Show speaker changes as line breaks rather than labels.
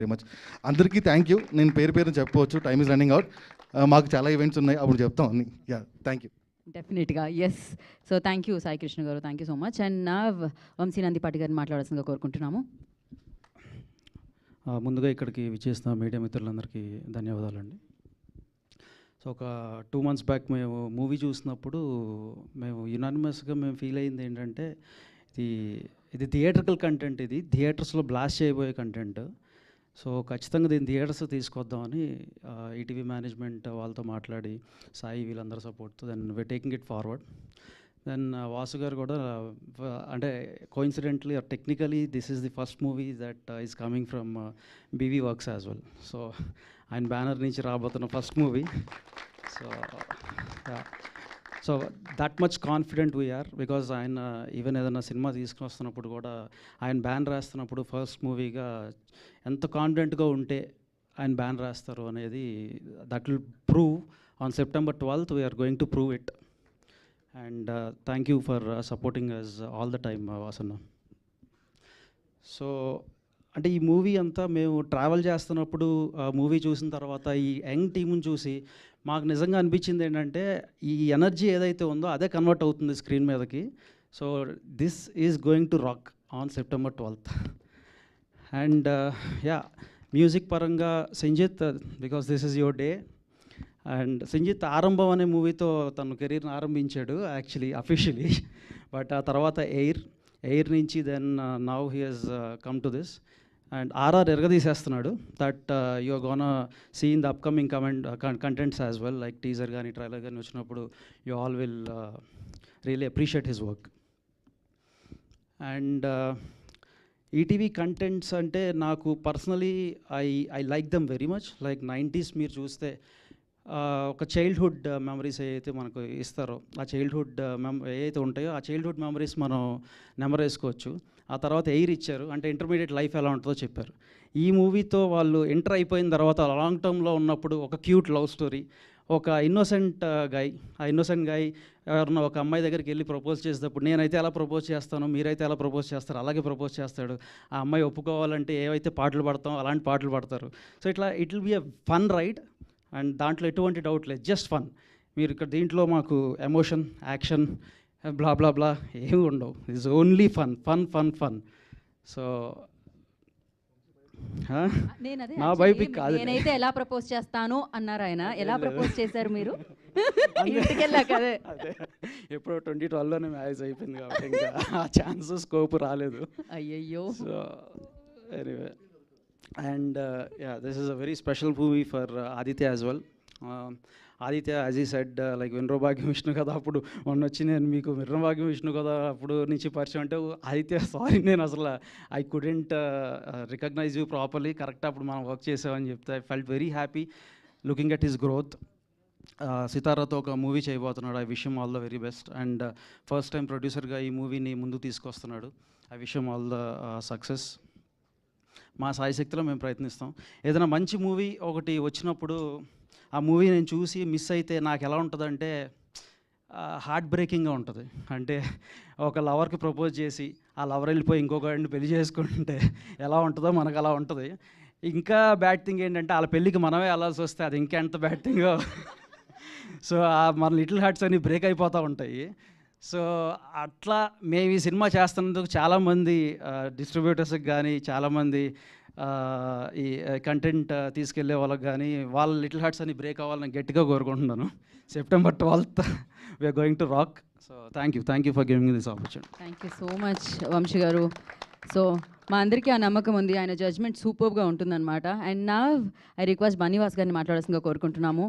Very much. అందరికీ thank you. నేను పేరు పేరు చెప్పవచ్చు, టైమ్ ఈజ్ రన్నింగ్ అవుట్. మాకు చాలా ఈవెంట్స్ ఉన్నాయి, అప్పుడు చెప్తాం అన్ని. Yeah, thank you.
డెఫినెట్గా yes. So thank you Sai Krishna గారు, thank you so much. And నా వంశీ నందిపాటి గారిని మాట్లాడాల్సిందిగా కోరుకుంటున్నాము.
ముందుగా ఇక్కడికి విచ్చేసిన మీడియా మిత్రులందరికీ ధన్యవాదాలండి. సో ఒక 2 months బ్యాక్ మేము మూవీ చూసినప్పుడు మేము యునానిమస్గా మేము ఫీల్ అయ్యింది ఏంటంటే ఇది థియేట్రికల్ కంటెంట్, ఇది థియేటర్స్లో బ్లాస్ట్ చేయబోయే కంటెంట్. సో ఖచ్చితంగా దీన్ని థియేటర్స్ తీసుకొద్దామని ఈటీవీ మేనేజ్మెంట్ వాళ్ళతో మాట్లాడి సాయి వీళ్ళందరూ సపోర్ట్తో then we taking it forward. Then Vasu గారు కూడా అంటే coincidentally or technically this is the first movie that is coming from BV Works as well. So ఆయన బ్యానర్ నుంచి రాబోతున్న first movie. So that much confident we're because ఆయన even ఏదైనా cinema తీసుకుని వస్తున్నప్పుడు కూడా ఆయన బ్యానర్ రాస్తున్నప్పుడు ఫస్ట్ మూవీగా ఎంత కాన్ఫిడెంట్గా ఉంటే ఆయన బ్యానర్ రాస్తారు అనేది that will prove on September 12th. We're going to prove it. And thank you for supporting us all the time Vasanna. So అంటే ఈ మూవీ అంతా మేము ట్రావెల్ చేస్తున్నప్పుడు మూవీ చూసిన తర్వాత ఈ యంగ్ టీమ్ని చూసి మాకు నిజంగా అనిపించింది ఏంటంటే ఈ ఎనర్జీ ఏదైతే ఉందో అదే కన్వర్ట్ అవుతుంది స్క్రీన్ మీదకి. So this is going to rock on September 12th. And yeah, music పరంగా Sanjith, because this is your day. And Sanjith Aarambham అనే మూవీతో తన కెరీర్ని ఆరంభించాడు యాక్చువల్లీ అఫీషియలీ. బట్ ఆ తర్వాత ఎయిర్ నుంచి then now he has come to this. And RR ఎరగదీసేస్తున్నాడు. That you are gonna see in the upcoming contents as well, like teaser కానీ trailer కానీ వచ్చినప్పుడు you all will really appreciate his work. And ETV contents అంటే నాకు personally I like them very much. Like 90s మీరు చూస్తే ఒక childhood memories ఏవైతే మనకు ఇస్తారో ఆ చైల్డ్హుడ్ ఏవైతే ఉంటాయో ఆ చైల్డ్హుడ్ మెమరీస్ మనం నెంబర్ వేసుకోవచ్చు. ఆ తర్వాత ఎయిర్ ఇచ్చారు, అంటే ఇంటర్మీడియట్ లైఫ్ ఎలా ఉంటుందో చెప్పారు. ఈ మూవీతో వాళ్ళు ఎంటర్ అయిపోయిన తర్వాత లాంగ్ టర్మ్లో ఉన్నప్పుడు ఒక క్యూట్ లవ్ స్టోరీ, ఒక ఇన్నోసెంట్ గాయ్ ఎవరన్నా ఒక అమ్మాయి దగ్గరికి వెళ్ళి ప్రపోజ్ చేసేటప్పుడు నేనైతే ఎలా ప్రపోజ్ చేస్తాను, మీరైతే ఎలా ప్రపోజ్ చేస్తారు, అలాగే ప్రపోజ్ చేస్తాడు. ఆ అమ్మాయి ఒప్పుకోవాలంటే ఏవైతే పాటలు పాడతాం అలాంటి పాటలు పాడతారు. సో ఇట్లా it will be a fun ride. And దాంట్లో ఎటువంటి డౌట్ లేదు, జస్ట్ ఫన్. మీరు ఇక్కడ దీంట్లో మాకు ఎమోషన్, యాక్షన్, బ్లా బ్లా బ్లా ఏమి ఉండవు. It's only fun fun fun fun. So నా బయోపిక్ కాదు.
నేనైతే ఎలా ప్రపోజ్ చేస్తాను అన్నారు ఆయన. ఎలా ప్రపోజ్ చేశారు మీరు? ఇంటికెళ్ళాక అదే
ఎప్పుడో 2012లోనే మ్యారేజ్ అయిపోయింది కాబట్టి ఇంకా ఆ ఛాన్స్ స్కోప్ రాలేదు.
అయ్యయ్యో.
So anyway, and yeah, this is a very special movie for Aditya as well. Aditya, as he said, like వినరోభాగ్యం విష్ణు కదా అప్పుడు మొన్న వచ్చి నేను మీకు వినరోభాగ్యం విష్ణు కదా అప్పుడు నుంచి పరిచయం అంటే ఆదిత్య సారీ నేను అసలు I couldn't recognize you properly. Correct అప్పుడు మనం వర్క్ చేసామని చెప్తే I felt very happy looking at his growth. సితారాతో ఒక మూవీ చేయబోతున్నాడు. I wish him all the very best. And first time ప్రొడ్యూసర్గా ఈ మూవీని ముందు తీసుకొస్తున్నాడు. I wish him all the success. మా సాయశక్తిలో మేము ప్రయత్నిస్తాం. ఏదైనా మంచి మూవీ ఒకటి వచ్చినప్పుడు ఆ మూవీ నేను చూసి మిస్ అయితే నాకు ఎలా ఉంటుందంటే హార్ట్ బ్రేకింగ్గా ఉంటుంది. అంటే ఒక లవర్కి ప్రపోజ్ చేసి ఆ లవర్ వెళ్ళిపోయి ఇంకొకరిని పెళ్లి చేసుకుంటే ఎలా ఉంటుందో మనకు అలా ఉంటుంది. ఇంకా బ్యాడ్ థింగ్ ఏంటంటే వాళ్ళ పెళ్ళికి మనమే వెళ్ళాల్సి వస్తే అది ఇంకా ఎంత బ్యాడ్ థింగో. సో మన లిటిల్ హార్ట్స్ అన్నీ బ్రేక్ అయిపోతూ ఉంటాయి. సో అట్లా మేము ఈ సినిమా చేస్తున్నందుకు చాలామంది డిస్ట్రిబ్యూటర్స్కి కానీ చాలామంది ఈ కంటెంట్ తీసుకెళ్లే వాళ్ళకి కానీ వాళ్ళ లిటిల్ హార్ట్స్ అని బ్రేక్ అవ్వాలని గట్టిగా కోరుకుంటున్నాను. September 12th we're going to rock. So thank you for giving this opportunity.
Thank you so much Vamsi గారు. సో మా అందరికీ ఆ నమ్మకం ఉంది, ఆయన జడ్జ్మెంట్ సూపర్గా ఉంటుందన్నమాట. అండ్ నా ఐ రిక్వెస్ట్ బన్నీవాస్ గారిని మాట్లాడాల్సిందిగా కోరుకుంటున్నాము.